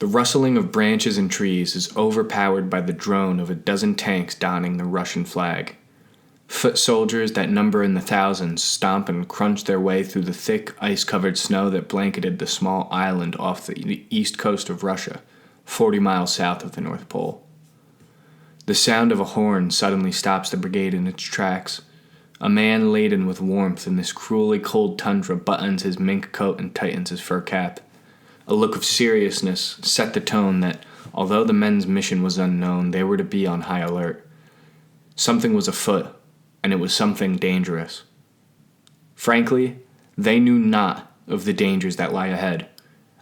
The rustling of branches and trees is overpowered by the drone of a dozen tanks donning the Russian flag. Foot soldiers that number in the thousands stomp and crunch their way through the thick, ice-covered snow that blanketed the small island off the east coast of Russia, 40 miles south of the North Pole. The sound of a horn suddenly stops the brigade in its tracks. A man laden with warmth in this cruelly cold tundra buttons his mink coat and tightens his fur cap. A look of seriousness set the tone that, although the men's mission was unknown, they were to be on high alert. Something was afoot, and it was something dangerous. Frankly, they knew not of the dangers that lie ahead,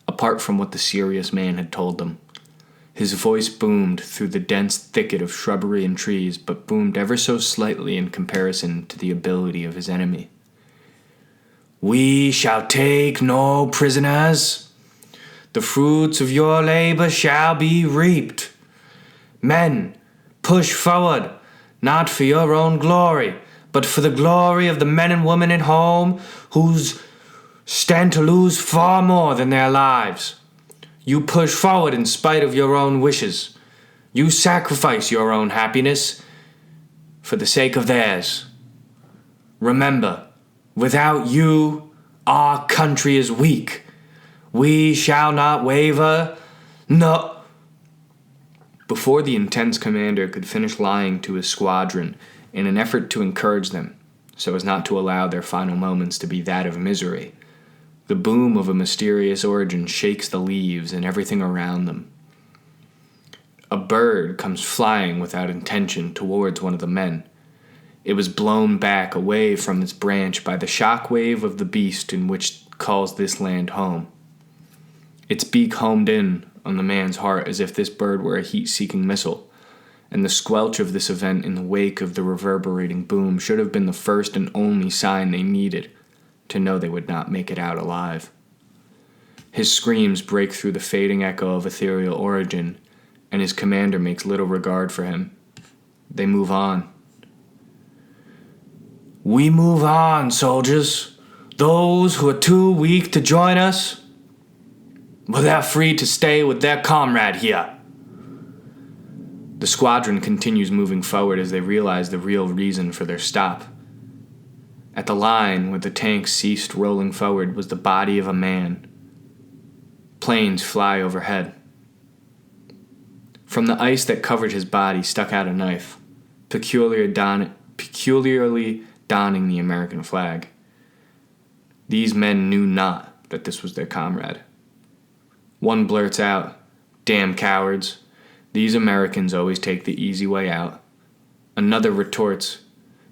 apart from what the serious man had told them. His voice boomed through the dense thicket of shrubbery and trees, but boomed ever so slightly in comparison to the ability of his enemy. "We shall take no prisoners. The fruits of your labor shall be reaped. Men, push forward, not for your own glory, but for the glory of the men and women at home who stand to lose far more than their lives. You push forward in spite of your own wishes. You sacrifice your own happiness for the sake of theirs. Remember, without you, our country is weak. We shall not waver. No." Before the intense commander could finish lying to his squadron in an effort to encourage them, so as not to allow their final moments to be that of misery, the boom of a mysterious origin shakes the leaves and everything around them. A bird comes flying without intention towards one of the men. It was blown back away from its branch by the shock wave of the beast in which calls this land home. Its beak homed in on the man's heart as if this bird were a heat-seeking missile, and the squelch of this event in the wake of the reverberating boom should have been the first and only sign they needed to know they would not make it out alive. His screams break through the fading echo of ethereal origin, and his commander makes little regard for him. They move on. "We move on, soldiers. Those who are too weak to join us, well, they're free to stay with their comrade here." The squadron continues moving forward as they realize the real reason for their stop. At the line where the tanks ceased rolling forward was the body of a man. Planes fly overhead. From the ice that covered his body stuck out a knife, peculiarly donning the American flag. These men knew not that this was their comrade. One blurts out, "Damn cowards. These Americans always take the easy way out." Another retorts,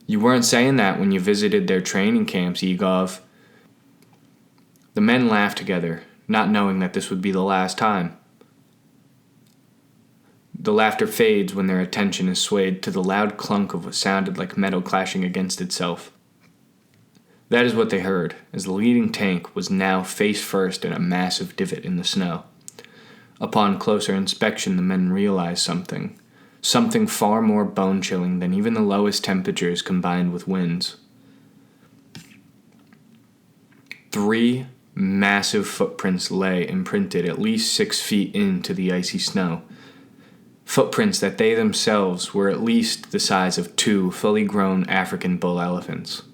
"You weren't saying that when you visited their training camps, Egov." The men laugh together, not knowing that this would be the last time. The laughter fades when their attention is swayed to the loud clunk of what sounded like metal clashing against itself. That is what they heard, as the leading tank was now face first in a massive divot in the snow. Upon closer inspection, the men realized something far more bone-chilling than even the lowest temperatures combined with winds. 3 massive footprints lay imprinted at least 6 feet into the icy snow. Footprints that they themselves were at least the size of 2 fully grown African bull elephants.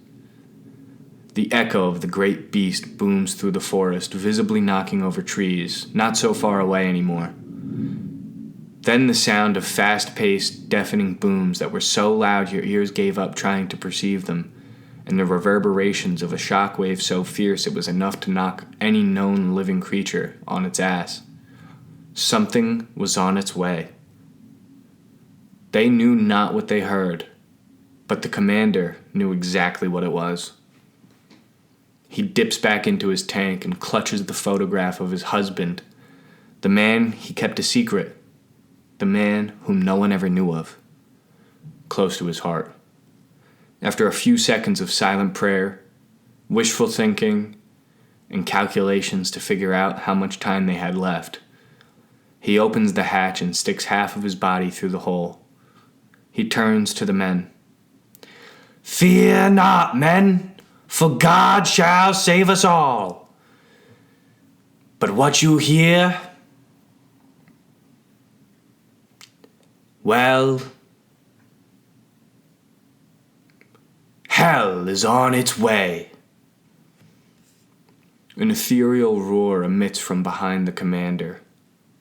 The echo of the great beast booms through the forest, visibly knocking over trees, not so far away anymore. Then the sound of fast-paced, deafening booms that were so loud your ears gave up trying to perceive them, and the reverberations of a shockwave so fierce it was enough to knock any known living creature on its ass. Something was on its way. They knew not what they heard, but the commander knew exactly what it was. He dips back into his tank and clutches the photograph of his husband, the man he kept a secret, the man whom no one ever knew of, close to his heart. After a few seconds of silent prayer, wishful thinking, and calculations to figure out how much time they had left, he opens the hatch and sticks half of his body through the hole. He turns to the men. "Fear not, men, for God shall save us all. But what you hear Well, hell is on its way. An ethereal roar emits from behind the commander,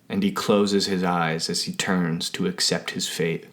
and he closes his eyes as he turns to accept his fate.